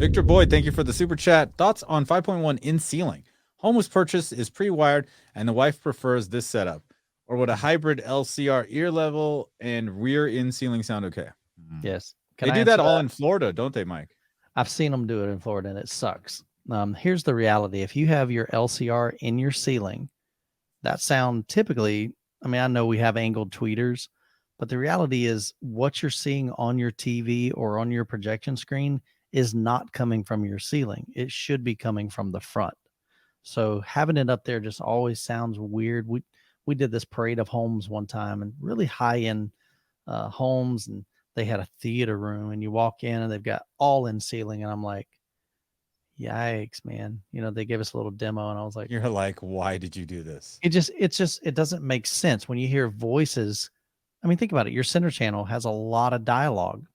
Victor Boyd, thank you for the super chat. Thoughts on 5.1 in ceiling? Home was purchased, is pre-wired, and the wife prefers this setup. Or would a hybrid LCR ear level and rear in ceiling sound okay? Yes. They do that all in Florida, don't they, Mike? I've seen them do it in Florida, and it sucks. Here's the reality. If you have your LCR in your ceiling, that sound typically, I mean, I know we have angled tweeters, but the reality is what you're seeing on your TV or on your projection screen is not coming from your ceiling. It should be coming from the front. So having it up there just always sounds weird. We did this parade of homes one time, and really high end homes, and they had a theater room, and you walk in and they've got all in ceiling, and I'm like, yikes, man. You know, they gave us a little demo, and I was like, you're like, why did you do this? It doesn't make sense when you hear voices. I mean, think about it. Your center channel has a lot of dialogue.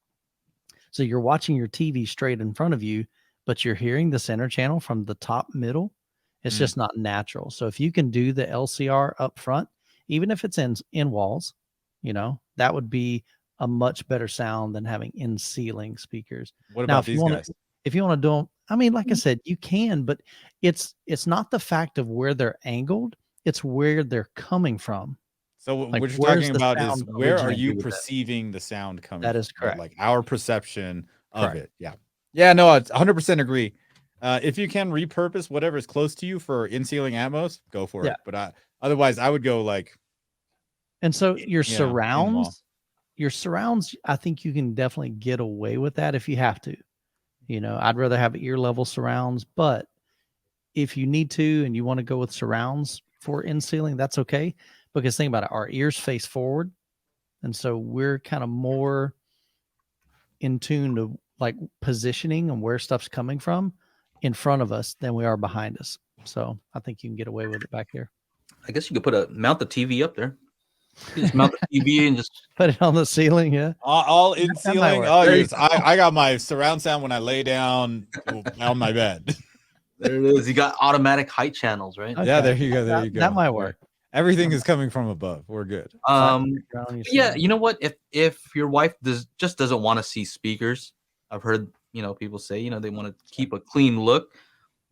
So you're watching your TV straight in front of you, but you're hearing the center channel from the top middle. It's just not natural. So if you can do the LCR up front, even if it's in walls, you know, that would be a much better sound than having in ceiling speakers. What about these guys? If you want to do them, I mean, like I said, you can, but it's not the fact of where they're angled, it's where they're coming from. So like, what you're talking about is where are you perceiving the sound coming from? That is correct. Like our perception of it. Yeah. Yeah, no, I 100% agree. If you can repurpose whatever is close to you for in-ceiling Atmos, go for it. But otherwise, I would go like. And so your surrounds, I think you can definitely get away with that if you have to. You know, I'd rather have ear level surrounds, but if you need to and you want to go with surrounds for in ceiling, that's okay. Because think about it, our ears face forward, and so we're kind of more in tune to like positioning and where stuff's coming from in front of us than we are behind us. So I think you can get away with it back here. I guess you could mount the TV up there. You just mount the TV and just put it on the ceiling. Yeah, all in ceiling. Oh, yes. I got my surround sound when I lay down on my bed. There it is. You got automatic height channels, right? Okay. Yeah, there you go. There you go. That might work. Everything is coming from above. We're good. Yeah, you know what? If your wife just doesn't want to see speakers, I've heard people say they want to keep a clean look.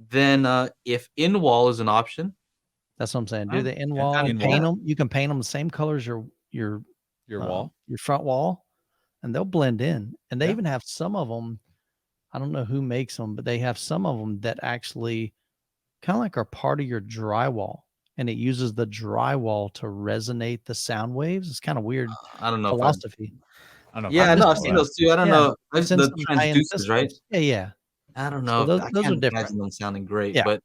Then if in wall is an option, that's what I'm saying. Do the in wall and paint them. You can paint them the same colors your wall, your front wall, and they'll blend in. And they even have some of them. I don't know who makes them, but they have some of them that actually kind of like are part of your drywall. And it uses the drywall to resonate the sound waves. It's kind of weird. I don't know philosophy. I don't know. Yeah, I've seen those too. I don't know. The transducers, right? Yeah. I don't know. So those are different. Imagine them sounding great, but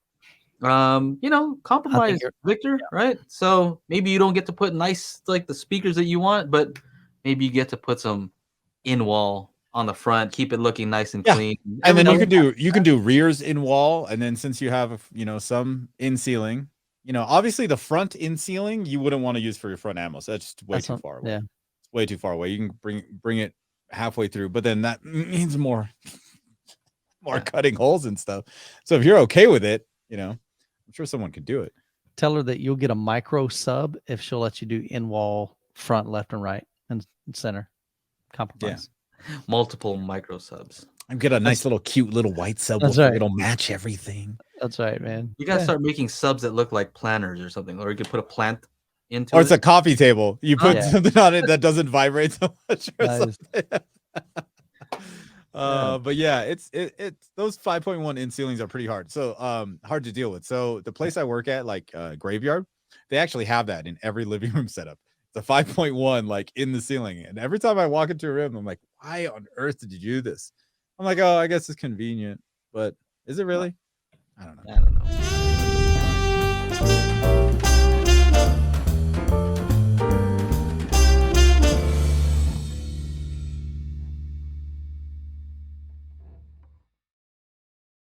compromise, Victor, right? So maybe you don't get to put nice like the speakers that you want, but maybe you get to put some in wall on the front, keep it looking nice and clean. And then you can do rears in wall, and then since you have some in ceiling. Obviously the front in ceiling you wouldn't want to use for your front ammo. So that's just way too far away. Yeah. It's way too far away. You can bring it halfway through, but then that means more cutting holes and stuff. So if you're okay with it, I'm sure someone could do it. Tell her that you'll get a micro sub if she'll let you do in wall, front, left, and right, and center. Compromise. Yeah. Multiple micro subs. And get a nice little cute little white subwoofer. Right. It'll match everything. That's right, man. You gotta start making subs that look like planters or something, or you could put a plant into it. Or it's a coffee table. You put something on it that doesn't vibrate so much. Or something. But yeah, it's those 5.1 in ceilings are pretty hard. So hard to deal with. So the place I work at, like Graveyard, they actually have that in every living room setup. It's a 5.1 like in the ceiling. And every time I walk into a room, I'm like, why on earth did you do this? I'm like, oh, I guess it's convenient, but is it really? I don't know.